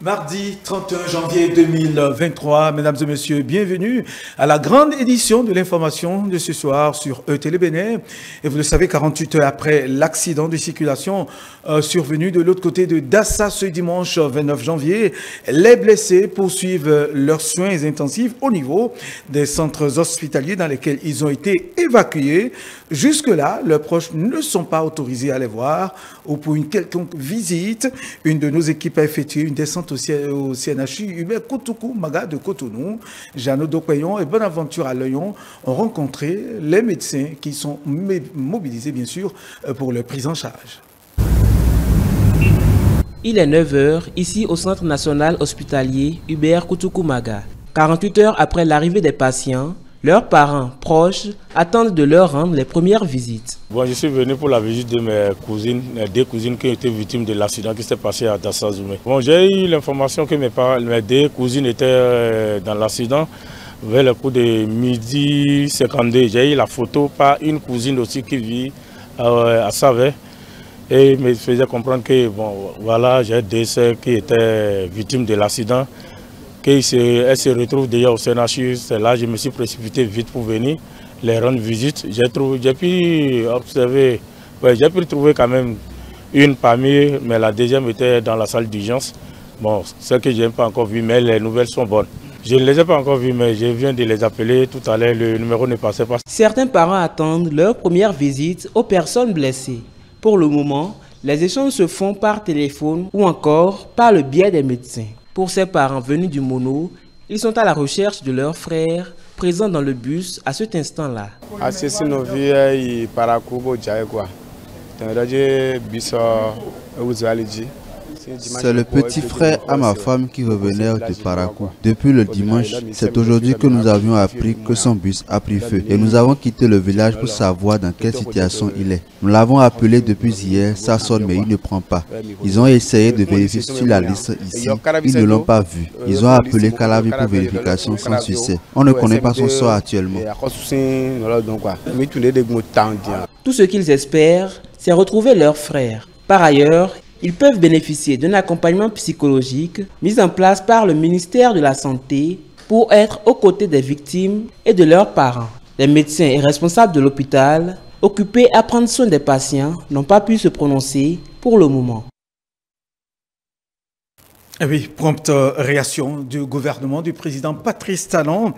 Mardi 31 janvier 2023, mesdames et messieurs, bienvenue à la grande édition de l'information de ce soir sur Télé Bénin. Et vous le savez, 48 heures après l'accident de circulation survenu de l'autre côté de Dassa ce dimanche 29 janvier, les blessés poursuivent leurs soins intensifs au niveau des centres hospitaliers dans lesquels ils ont été évacués. Jusque-là, leurs proches ne sont pas autorisés à les voir ou pour une quelconque visite. Une de nos équipes a effectué une descente au CNHU Hubert Kotoukou Maga de Cotonou. Jeannot Dokwayon et Bonaventure à Lyon ont rencontré les médecins qui sont mobilisés, bien sûr, pour leur prise en charge. Il est 9 h ici au Centre national hospitalier Hubert Kotoukou Maga. 48 heures après l'arrivée des patients, leurs parents proches attendent de leur rendre les premières visites. Bon, je suis venu pour la visite de mes cousines, deux cousines qui ont été victimes de l'accident qui s'est passé à Dassa Zoumé. Bon, j'ai eu l'information que mes deux cousines étaient dans l'accident vers le coup de 12h52. J'ai eu la photo par une cousine aussi qui vit à Savé et me faisait comprendre que bon, voilà, j'ai deux sœurs qui étaient victimes de l'accident. Elles se retrouvent déjà au CNHU, c'est là je me suis précipité vite pour venir les rendre visite. J'ai pu observer, j'ai pu trouver quand même une parmi eux, mais la deuxième était dans la salle d'urgence. Bon, celle que je n'ai pas encore vue, mais les nouvelles sont bonnes. Je ne les ai pas encore vues, mais je viens de les appeler tout à l'heure, le numéro ne passait pas. Certains parents attendent leur première visite aux personnes blessées. Pour le moment, les échanges se font par téléphone ou encore par le biais des médecins. Pour ces parents venus du Mono, ils sont à la recherche de leurs frères présents dans le bus à cet instant-là. C'est le petit frère à ma femme qui revenait de Parakou. Depuis le dimanche, c'est aujourd'hui que nous avions appris que son bus a pris feu et nous avons quitté le village pour savoir dans quelle situation il est. Nous l'avons appelé depuis hier, ça sonne mais il ne prend pas. Ils ont essayé de vérifier sur la liste ici, ils ne l'ont pas vu. Ils ont appelé Calavi pour vérification sans succès. On ne connaît pas son sort actuellement. Tout ce qu'ils espèrent, c'est retrouver leurs frères. Par ailleurs, ils peuvent bénéficier d'un accompagnement psychologique mis en place par le ministère de la Santé pour être aux côtés des victimes et de leurs parents. Les médecins et responsables de l'hôpital, occupés à prendre soin des patients, n'ont pas pu se prononcer pour le moment. Oui, prompte réaction du gouvernement du président Patrice Talon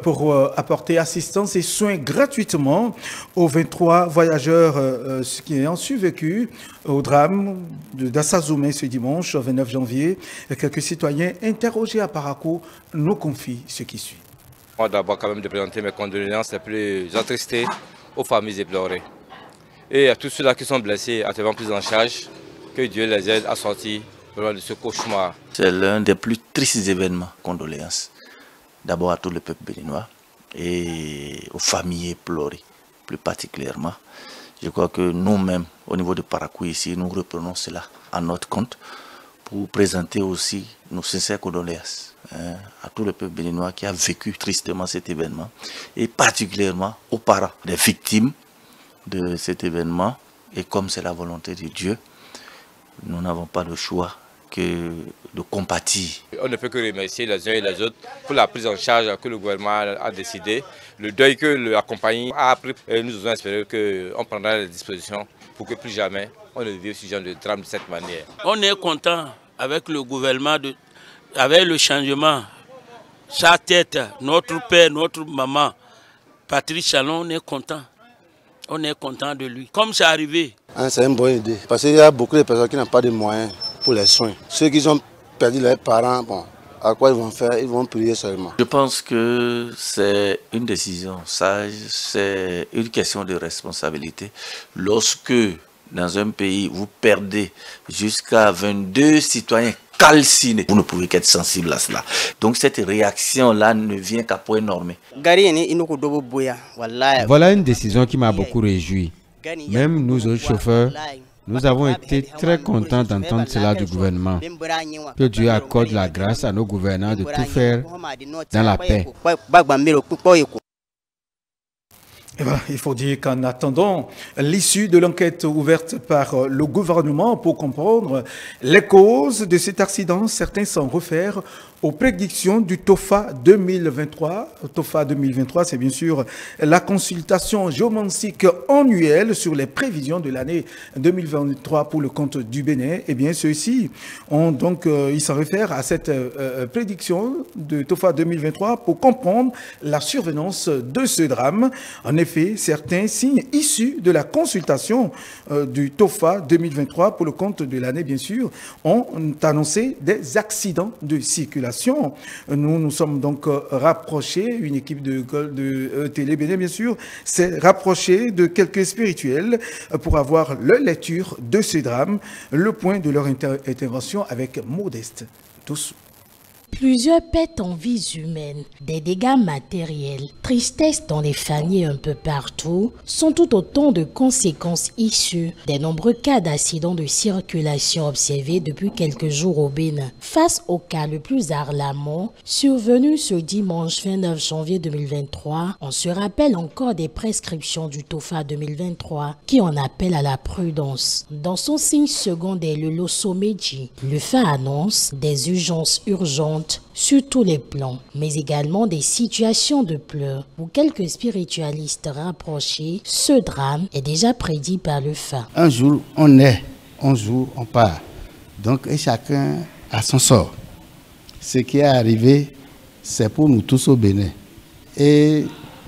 pour apporter assistance et soins gratuitement aux 23 voyageurs qui ont survécu au drame de Dassa Zoumé ce dimanche 29 janvier. Quelques citoyens interrogés à Parakou nous confient ce qui suit. Moi d'abord quand même de présenter mes condoléances les plus attristées aux familles éplorées et à tous ceux-là qui sont blessés entièrement pris en charge, que Dieu les aide à sortir de ce cauchemar. C'est l'un des plus tristes événements. Condoléances d'abord à tout le peuple béninois et aux familles éplorées plus particulièrement. Je crois que nous-mêmes, au niveau de Parakou ici, nous reprenons cela à notre compte pour présenter aussi nos sincères condoléances à tout le peuple béninois qui a vécu tristement cet événement et particulièrement aux parents des victimes de cet événement. Et comme c'est la volonté de Dieu, nous n'avons pas le choix que de compatir. On ne peut que remercier les uns et les autres pour la prise en charge que le gouvernement a décidé, le deuil que la compagnie a pris. Et nous osons espérer qu'on prendra les dispositions pour que plus jamais on ne vive ce genre de drame de cette manière. On est content avec le gouvernement, avec le changement. Sa tête, notre père, notre maman, Patrice Talon, on est content. On est content de lui. Comme c'est arrivé. C'est une bonne idée. Parce qu'il y a beaucoup de personnes qui n'ont pas de moyens pour les soins. Ceux qui ont perdu leurs parents, bon, à quoi ils vont faire? Ils vont prier seulement. Je pense que c'est une décision sage, c'est une question de responsabilité. Lorsque dans un pays vous perdez jusqu'à 22 citoyens calcinés, vous ne pouvez qu'être sensible à cela. Donc cette réaction-là ne vient qu'à point normé. Voilà une décision qui m'a beaucoup réjoui. Même nous autres chauffeurs, nous avons été très contents d'entendre cela du gouvernement. Que Dieu accorde la grâce à nos gouvernants de tout faire dans la paix. Eh ben, il faut dire qu'en attendant l'issue de l'enquête ouverte par le gouvernement pour comprendre les causes de cet accident, certains s'en réfèrent aux prédictions du TOFA 2023. TOFA 2023, c'est bien sûr la consultation géomancique annuelle sur les prévisions de l'année 2023 pour le compte du Bénin. Eh bien, ceux-ci ont donc, ils s'en réfèrent à cette prédiction de TOFA 2023 pour comprendre la survenance de ce drame. En effet, certains signes issus de la consultation du TOFA 2023 pour le compte de l'année, bien sûr, ont annoncé des accidents de circulation. Nous nous sommes donc rapprochés, une équipe de Télé Bénin, bien sûr, s'est rapprochée de quelques spirituels pour avoir leur lecture de ce drame, le point de leur intervention avec Modeste. Tous. Plusieurs pertes en vies humaines, des dégâts matériels, tristesse dans les familles un peu partout, sont tout autant de conséquences issues des nombreux cas d'accidents de circulation observés depuis quelques jours au Bénin. Face au cas le plus alarmant, survenu ce dimanche 29 janvier 2023, on se rappelle encore des prescriptions du TOFA 2023 qui en appellent à la prudence. Dans son signe secondaire, le Losomeji, le FA annonce des urgences urgentes sur tous les plans, mais également des situations de pleurs. Pour quelques spiritualistes rapprochés, ce drame est déjà prédit par le FA. Un jour, on est, un jour, on part. Donc, et chacun a son sort. Ce qui est arrivé, c'est pour nous tous au Bénin. Et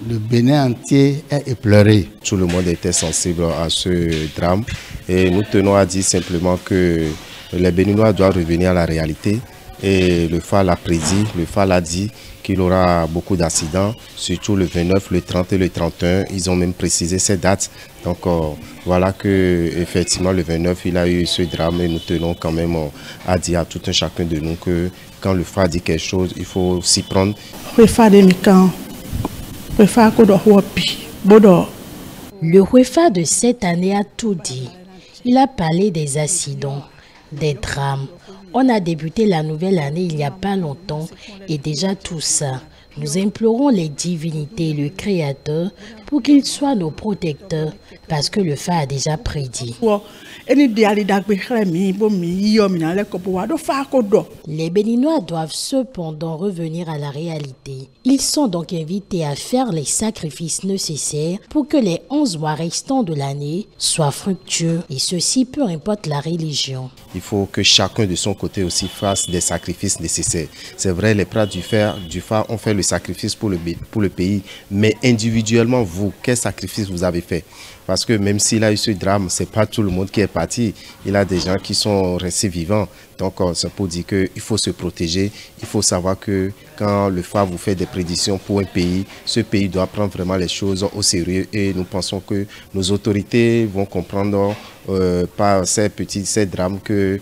le Bénin entier est éploré. Tout le monde était sensible à ce drame. Et nous tenons à dire simplement que les Béninois doivent revenir à la réalité. Et le FA l'a prédit, le FA l'a dit qu'il y aura beaucoup d'accidents, surtout le 29, le 30 et le 31. Ils ont même précisé ces dates. Donc voilà que effectivement le 29, il a eu ce drame et nous tenons quand même à dire à tout un chacun de nous que quand le FA dit quelque chose, il faut s'y prendre. Le WEFA de cette année a tout dit. Il a parlé des accidents, des drames. On a débuté la nouvelle année il n'y a pas longtemps et déjà tout ça. Nous implorons les divinités et le Créateur pour qu'ils soient nos protecteurs parce que le FA a déjà prédit. Les Béninois doivent cependant revenir à la réalité. Ils sont donc invités à faire les sacrifices nécessaires pour que les 11 mois restants de l'année soient fructueux, et ceci peu importe la religion. Il faut que chacun de son côté aussi fasse des sacrifices nécessaires. C'est vrai, les prêtres du FA ont fait le sacrifice pour le pays, mais individuellement, vous, quel sacrifice vous avez fait? Parce que même s'il a eu ce drame, ce n'est pas tout le monde qui est parti. Il y a des gens qui sont restés vivants. Donc, c'est pour dire qu'il faut se protéger. Il faut savoir que quand le FA vous fait des prédictions pour un pays, ce pays doit prendre vraiment les choses au sérieux. Et nous pensons que nos autorités vont comprendre par ces drames que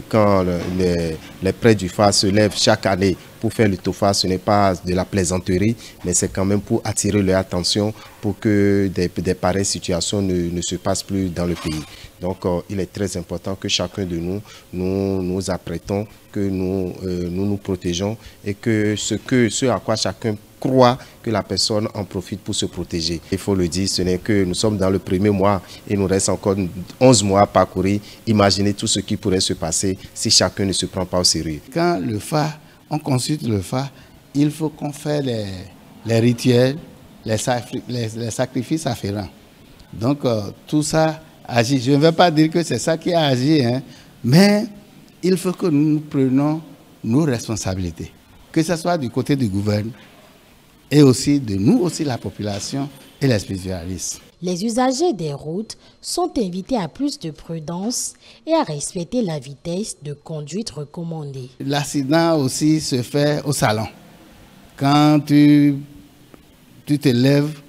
quand les prêtres du FA se lèvent chaque année pour faire le TOFA, ce n'est pas de la plaisanterie, mais c'est quand même pour attirer leur attention pour que des pareilles situations ne se passent plus dans le pays. Donc, il est très important que chacun de nous apprêtons, que nous protégeons et que ce à quoi chacun croit que la personne en profite pour se protéger. Il faut le dire, ce n'est que nous sommes dans le premier mois, il nous reste encore 11 mois à parcourir. Imaginez tout ce qui pourrait se passer si chacun ne se prend pas au sérieux. Quand on consulte le FA, il faut qu'on fasse les rituels, les sacrifices afférents. Donc tout ça agit. Je ne vais pas dire que c'est ça qui a agi, hein, mais il faut que nous prenions nos responsabilités, que ce soit du côté du gouvernement et aussi de nous, aussi la population et les spécialistes. Les usagers des routes sont invités à plus de prudence et à respecter la vitesse de conduite recommandée. L'accident aussi se fait au salon. Quand tu te lèves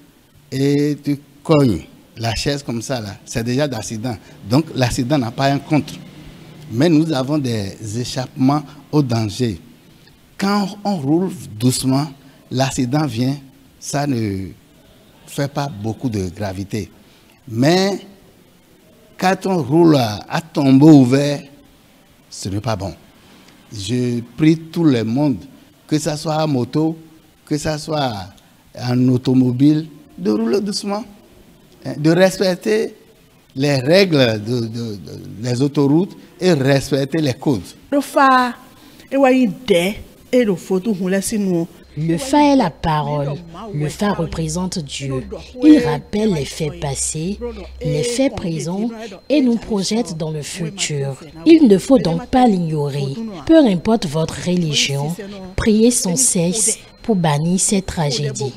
et tu cognes la chaise comme ça, c'est déjà d'accident. Donc l'accident n'a pas un contre. Mais nous avons des échappements au danger. Quand on roule doucement, l'accident vient, ça ne fait pas beaucoup de gravité. Mais quand on roule à tombeau ouvert, ce n'est pas bon. Je prie tout le monde, que ce soit en moto, que ce soit en automobile, de rouler doucement, de respecter les règles des autoroutes et respecter les codes. Le phare est la parole. Le phare représente Dieu. Il rappelle les faits passés, les faits présents et nous projette dans le futur. Il ne faut donc pas l'ignorer. Peu importe votre religion, priez sans cesse pour bannir cette tragédie.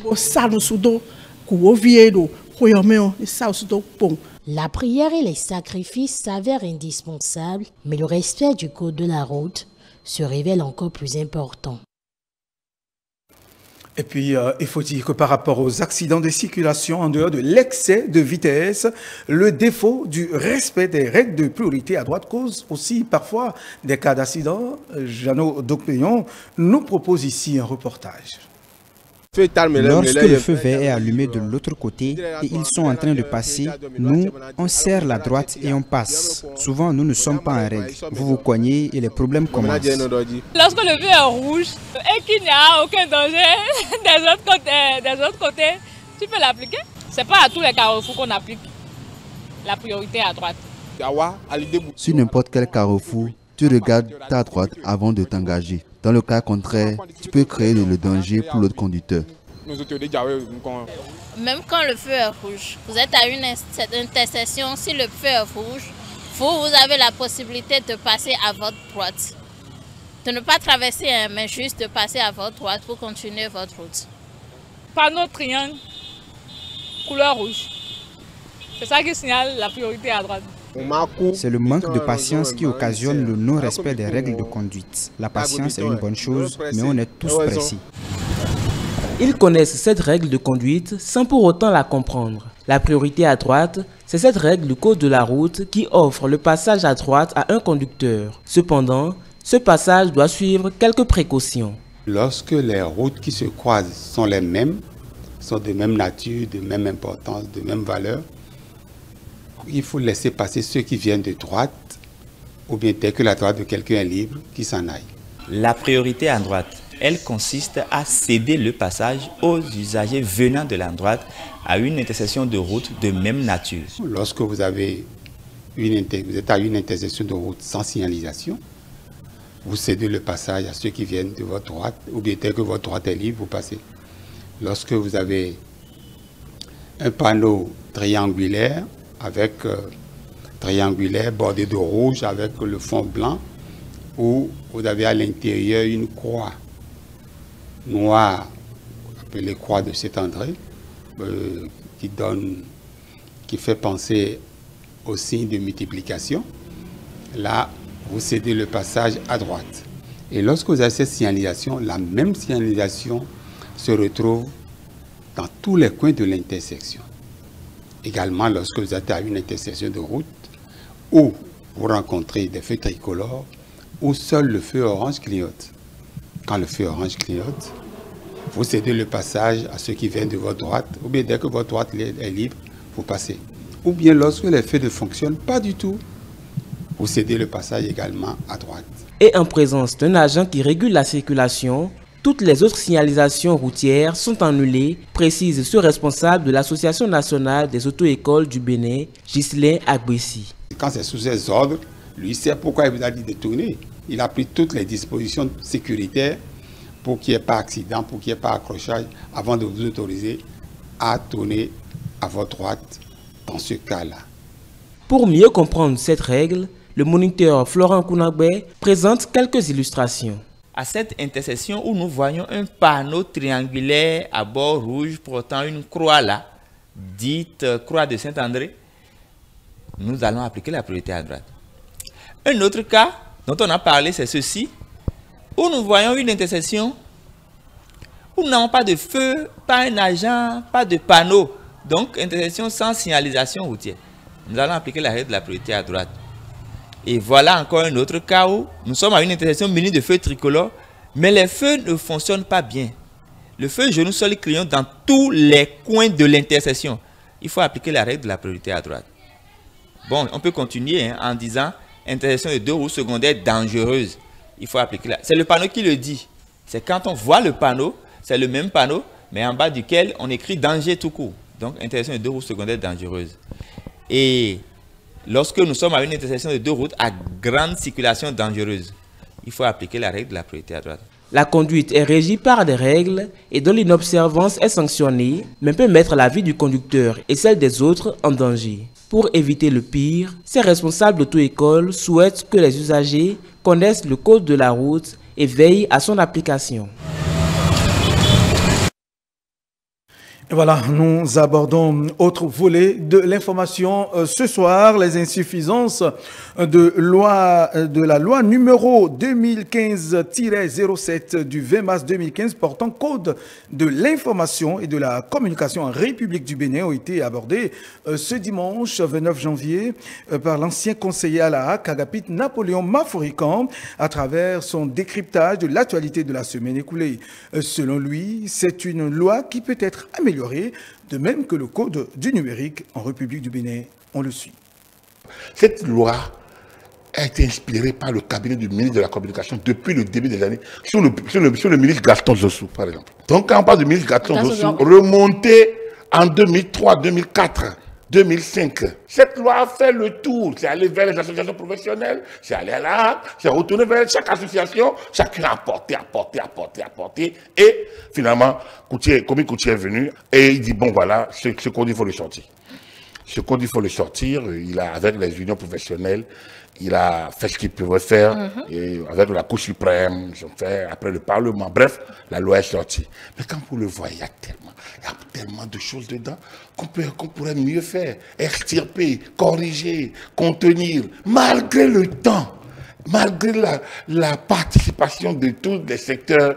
La prière et les sacrifices s'avèrent indispensables, mais le respect du code de la route se révèle encore plus important. Et puis, il faut dire que par rapport aux accidents de circulation, en dehors de l'excès de vitesse, le défaut du respect des règles de priorité à droite cause aussi parfois des cas d'accident. Jeannot Docpeyon nous propose ici un reportage. Lorsque le feu vert est allumé de l'autre côté et ils sont en train de passer, nous, on serre la droite et on passe. Souvent, nous ne sommes pas en règle. Vous vous coignez et les problèmes commencent. Lorsque le feu est rouge et qu'il n'y a aucun danger des autres côtés, tu peux l'appliquer. Ce n'est pas à tous les carrefours qu'on applique la priorité à droite. Sur n'importe quel carrefour, tu regardes ta droite avant de t'engager. Dans le cas contraire, tu peux créer le danger pour l'autre conducteur. Même quand le feu est rouge, vous êtes à une intersection, si le feu est rouge, vous avez la possibilité de passer à votre droite. De ne pas traverser, mais juste de passer à votre droite pour continuer votre route. Panneau triangle, couleur rouge. C'est ça qui signale la priorité à droite. C'est le manque de patience qui occasionne le non-respect des règles de conduite. La patience est une bonne chose, mais on est tous pressés. Ils connaissent cette règle de conduite sans pour autant la comprendre. La priorité à droite, c'est cette règle du code de la route qui offre le passage à droite à un conducteur. Cependant, ce passage doit suivre quelques précautions. Lorsque les routes qui se croisent sont les mêmes, sont de même nature, de même importance, de même valeur, il faut laisser passer ceux qui viennent de droite, ou bien dès que la droite de quelqu'un est libre, qui s'en aille. La priorité à droite, elle consiste à céder le passage aux usagers venant de la droite à une intersection de route de même nature. Lorsque vous êtes à une intersection de route sans signalisation, vous cédez le passage à ceux qui viennent de votre droite, ou bien dès que votre droite est libre, vous passez. Lorsque vous avez un panneau triangulaire, bordé de rouge avec le fond blanc, où vous avez à l'intérieur une croix noire, appelée croix de Saint-André, qui fait penser au signe de multiplication. Là, vous cédez le passage à droite. Et lorsque vous avez cette signalisation, la même signalisation se retrouve dans tous les coins de l'intersection. Également, lorsque vous êtes à une intersection de route où vous rencontrez des feux tricolores, où seul le feu orange clignote. Quand le feu orange clignote, vous cédez le passage à ceux qui viennent de votre droite, ou bien dès que votre droite est libre, vous passez. Ou bien lorsque les feux ne fonctionnent pas du tout, vous cédez le passage également à droite. Et en présence d'un agent qui régule la circulation, toutes les autres signalisations routières sont annulées, précise ce responsable de l'Association nationale des auto-écoles du Bénin, Ghislain Agbessi. Quand c'est sous ses ordres, lui sait pourquoi il vous a dit de tourner. Il a pris toutes les dispositions sécuritaires pour qu'il n'y ait pas accident, pour qu'il n'y ait pas accrochage, avant de vous autoriser à tourner à votre droite dans ce cas-là. Pour mieux comprendre cette règle, le moniteur Florent Kounagbe présente quelques illustrations. À cette intersection où nous voyons un panneau triangulaire à bord rouge portant une croix là, dite croix de Saint-André, nous allons appliquer la priorité à droite. Un autre cas dont on a parlé, c'est ceci, où nous voyons une intersection où nous n'avons pas de feu, pas un agent, pas de panneau, donc intersection sans signalisation routière. Nous allons appliquer la règle de la priorité à droite. Et voilà encore un autre cas où nous sommes à une intersection munie de feux tricolores, mais les feux ne fonctionnent pas bien. Le feu jaune sol clignote dans tous les coins de l'intersection. Il faut appliquer la règle de la priorité à droite. Bon, on peut continuer en disant intersection de deux roues secondaires dangereuses. Il faut appliquer la... C'est le panneau qui le dit. C'est quand on voit le panneau, c'est le même panneau, mais en bas duquel on écrit danger tout court. Donc, intersection de deux routes secondaires dangereuses. Et lorsque nous sommes à une intersection de deux routes à grande circulation dangereuse, il faut appliquer la règle de la priorité à droite. La conduite est régie par des règles et dont l'inobservance est sanctionnée, mais peut mettre la vie du conducteur et celle des autres en danger. Pour éviter le pire, ces responsables d'auto-école souhaitent que les usagers connaissent le code de la route et veillent à son application. Et voilà, nous abordons autre volet de l'information ce soir, les insuffisances de la loi numéro 2015-07 du 20 mars 2015 portant code de l'information et de la communication en République du Bénin ont été abordées ce dimanche 29 janvier par l'ancien conseiller à la HAC, Agapit Napoléon Maforican, à travers son décryptage de l'actualité de la semaine écoulée. Selon lui, c'est une loi qui peut être améliorée, de même que le code du numérique en République du Bénin. On le suit. Cette loi a été inspirée par le cabinet du ministre de la Communication depuis le début des années, sur le ministre Gaston Zossou, par exemple. Donc, quand on parle du ministre Gaston Zossou, remonté en 2003, 2004, 2005. Cette loi a fait le tour. C'est aller vers les associations professionnelles, c'est aller à la HAC, c'est retourner vers chaque association. Chacun a apporté. Et finalement, Koumi Koutier est venu et il dit, bon voilà, ce code, il faut le sortir. Ce code, il faut le sortir. Il a, avec les unions professionnelles, il a fait ce qu'il pouvait faire. Et avec la Cour suprême, ils ont fait après le Parlement. Bref, la loi est sortie. Mais quand vous le voyez, il y a tellement de choses dedans qu'on pourrait mieux faire. Extirper, corriger, contenir, malgré le temps, malgré la participation de tous les secteurs,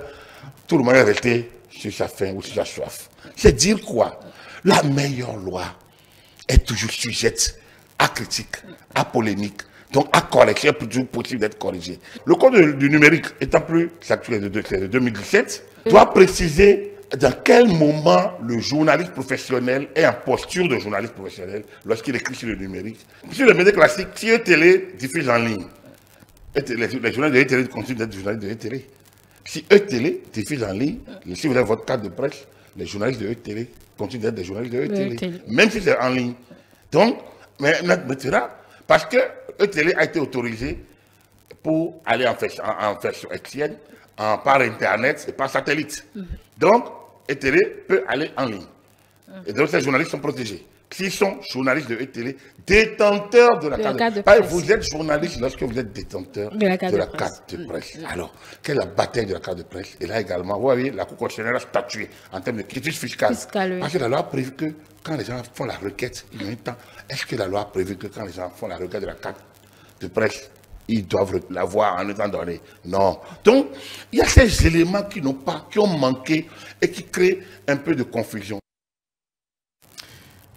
tout le monde est resté sur sa faim ou sur sa soif. C'est dire quoi? La meilleure loi est toujours sujette à critique, à polémique, donc à correction, est toujours possible d'être corrigé. Le code du numérique étant plus actuel de 2017, doit préciser dans quel moment le journaliste professionnel est en posture de journaliste professionnel lorsqu'il écrit sur le numérique. Sur le média classique, si E-Télé diffuse en ligne, les journalistes de E-Télé continuent d'être journalistes de E-Télé. Si E-Télé diffuse en ligne, si vous avez votre carte de presse, les journalistes de E-Télé continuent d'être des journalistes de E-Télé, même si c'est en ligne. Donc, maintenant, parce que E-Télé a été autorisé pour aller en version hertzienne, par Internet et par satellite. Donc, E-Télé peut aller en ligne. Et donc, ces journalistes sont protégés. S'ils sont journalistes de E-Télé, détenteurs de la carte de presse. Vous êtes journaliste lorsque vous êtes détenteur de la carte de presse. Alors, quelle est la bataille de la carte de presse? Et là également, vous voyez, la Cour constitutionnelle a statué en termes de quitus fiscal. Parce que la loi a prévu que quand les gens font la requête, il y a un temps. Est-ce que la loi a prévu que quand les gens font la requête de la carte de presse, ils doivent l'avoir en étant donné? Non. Donc, il y a ces éléments qui ont manqué et qui créent un peu de confusion.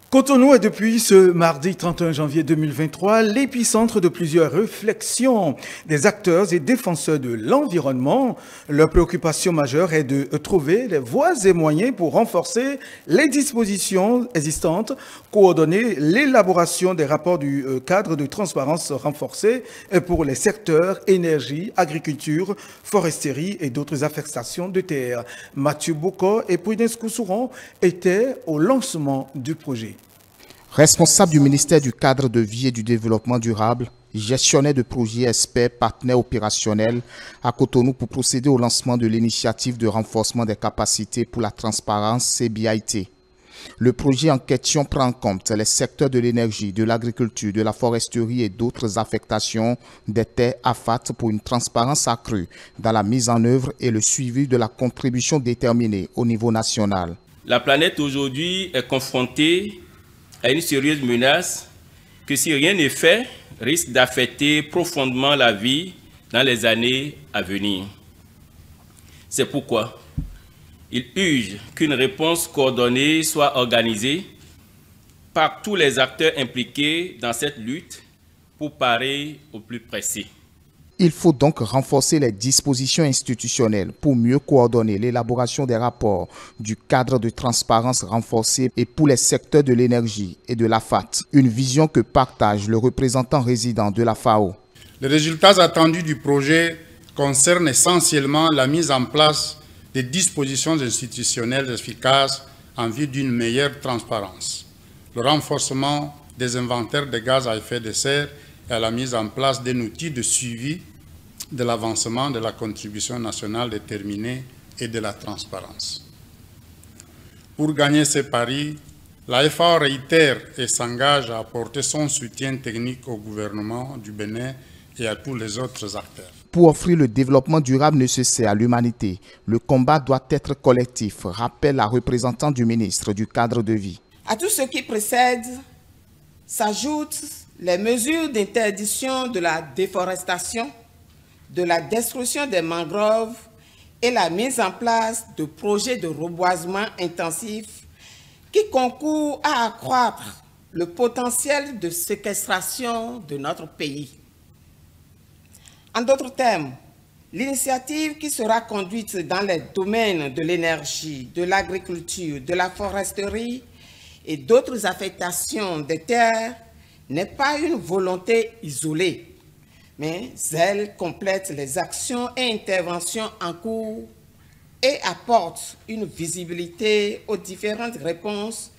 Cotonou est depuis ce mardi 31 janvier 2023 l'épicentre de plusieurs réflexions des acteurs et défenseurs de l'environnement. Leur préoccupation majeure est de trouver les voies et moyens pour renforcer les dispositions existantes, coordonner l'élaboration des rapports du cadre de transparence renforcé pour les secteurs énergie, agriculture, foresterie et d'autres affectations de terre. Mathieu Boko et Prudence Koussouron étaient au lancement du projet. Responsable du ministère du cadre de vie et du développement durable, gestionnaire de projets experts, partenaires opérationnels à Cotonou pour procéder au lancement de l'initiative de renforcement des capacités pour la transparence CBIT. Le projet en question prend en compte les secteurs de l'énergie, de l'agriculture, de la foresterie et d'autres affectations des terres AFAT pour une transparence accrue dans la mise en œuvre et le suivi de la contribution déterminée au niveau national. La planète aujourd'hui est confrontée à une sérieuse menace que, si rien n'est fait, risque d'affecter profondément la vie dans les années à venir. C'est pourquoi il urge qu'une réponse coordonnée soit organisée par tous les acteurs impliqués dans cette lutte pour parer au plus pressé. Il faut donc renforcer les dispositions institutionnelles pour mieux coordonner l'élaboration des rapports du cadre de transparence renforcé et pour les secteurs de l'énergie et de la FAT, une vision que partage le représentant résident de la FAO. Les résultats attendus du projet concernent essentiellement la mise en place des dispositions institutionnelles efficaces en vue d'une meilleure transparence, le renforcement des inventaires de gaz à effet de serre et la mise en place d'un outil de suivi de l'avancement de la contribution nationale déterminée et de la transparence. Pour gagner ces paris, la FAO réitère et s'engage à apporter son soutien technique au gouvernement du Bénin et à tous les autres acteurs. Pour offrir le développement durable nécessaire à l'humanité, le combat doit être collectif, rappelle la représentante du ministre du cadre de vie. À tout ce qui précède s'ajoutent les mesures d'interdiction de la déforestation, de la destruction des mangroves et la mise en place de projets de reboisement intensif qui concourent à accroître le potentiel de séquestration de notre pays. En d'autres termes, l'initiative qui sera conduite dans les domaines de l'énergie, de l'agriculture, de la foresterie et d'autres affectations des terres n'est pas une volonté isolée, mais elle complète les actions et interventions en cours et apporte une visibilité aux différentes réponses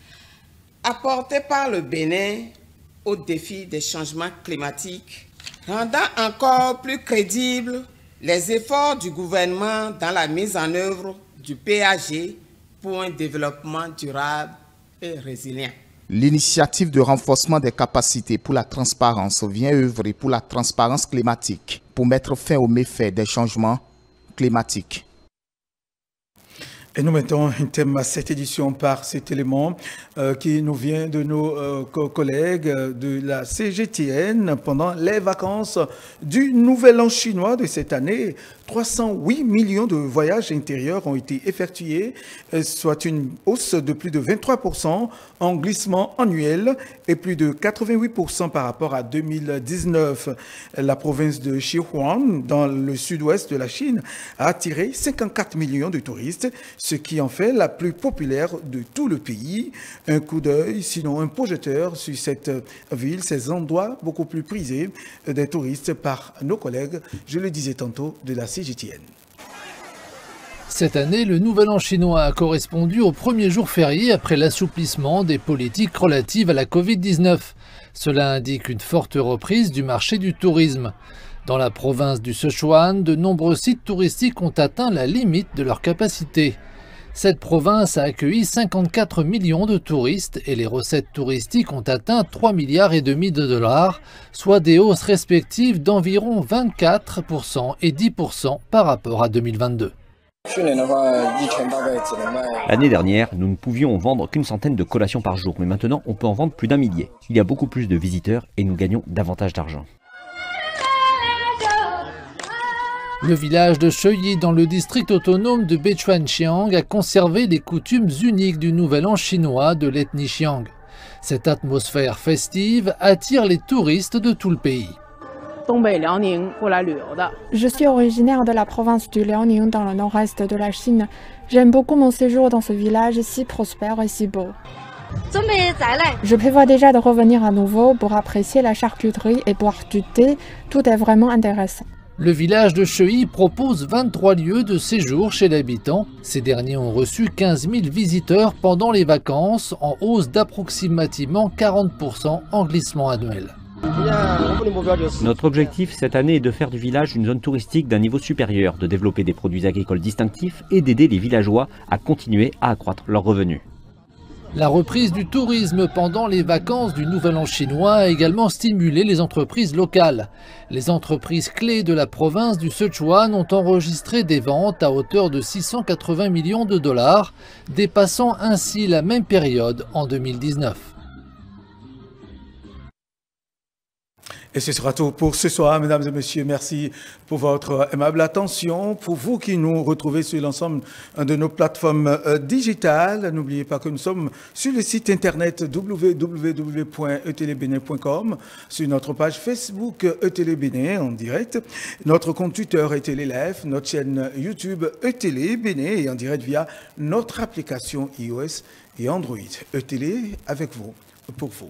apportées par le Bénin aux défis des changements climatiques, rendant encore plus crédibles les efforts du gouvernement dans la mise en œuvre du PAG pour un développement durable et résilient. L'initiative de renforcement des capacités pour la transparence vient œuvrer pour la transparence climatique, pour mettre fin aux méfaits des changements climatiques. Et nous mettons un thème à cette édition par cet élément qui nous vient de nos collègues de la CGTN pendant les vacances du Nouvel An chinois de cette année. 308 millions de voyages intérieurs ont été effectués, soit une hausse de plus de 23% en glissement annuel et plus de 88% par rapport à 2019. La province de Sichuan, dans le sud-ouest de la Chine, a attiré 54 millions de touristes, ce qui en fait la plus populaire de tout le pays. Un coup d'œil, sinon un projecteur sur cette ville, ces endroits beaucoup plus prisés des touristes par nos collègues, je le disais tantôt, de la CGTN. Cette année, le Nouvel An chinois a correspondu au premier jour férié après l'assouplissement des politiques relatives à la Covid-19. Cela indique une forte reprise du marché du tourisme. Dans la province du Sichuan, de nombreux sites touristiques ont atteint la limite de leur capacité. Cette province a accueilli 54 millions de touristes et les recettes touristiques ont atteint 3,5 milliards de dollars, soit des hausses respectives d'environ 24% et 10% par rapport à 2022. L'année dernière, nous ne pouvions vendre qu'une centaine de collations par jour, mais maintenant on peut en vendre plus d'1 millier. Il y a beaucoup plus de visiteurs et nous gagnons davantage d'argent. Le village de Sheuyi, dans le district autonome de Bechuanxiang, a conservé les coutumes uniques du Nouvel An chinois de l'ethnie Xiang. Cette atmosphère festive attire les touristes de tout le pays. Je suis originaire de la province du Liaoning dans le nord-est de la Chine. J'aime beaucoup mon séjour dans ce village si prospère et si beau. Je prévois déjà de revenir à nouveau pour apprécier la charcuterie et boire du thé. Tout est vraiment intéressant. Le village de Sheuyi propose 23 lieux de séjour chez l'habitant. Ces derniers ont reçu 15 000 visiteurs pendant les vacances, en hausse d'approximativement 40% en glissement annuel. Notre objectif cette année est de faire du village une zone touristique d'un niveau supérieur, de développer des produits agricoles distinctifs et d'aider les villageois à continuer à accroître leurs revenus. La reprise du tourisme pendant les vacances du Nouvel An chinois a également stimulé les entreprises locales. Les entreprises clés de la province du Sichuan ont enregistré des ventes à hauteur de 680 millions de dollars, dépassant ainsi la même période en 2019. Et ce sera tout pour ce soir, mesdames et messieurs. Merci pour votre aimable attention. Pour vous qui nous retrouvez sur l'ensemble de nos plateformes digitales, n'oubliez pas que nous sommes sur le site internet www.etelebénin.com, sur notre page Facebook ETélé en direct, notre compte Twitter ETélé Live, notre chaîne YouTube ETélé et en direct via notre application iOS et Android. ETélé avec vous, pour vous.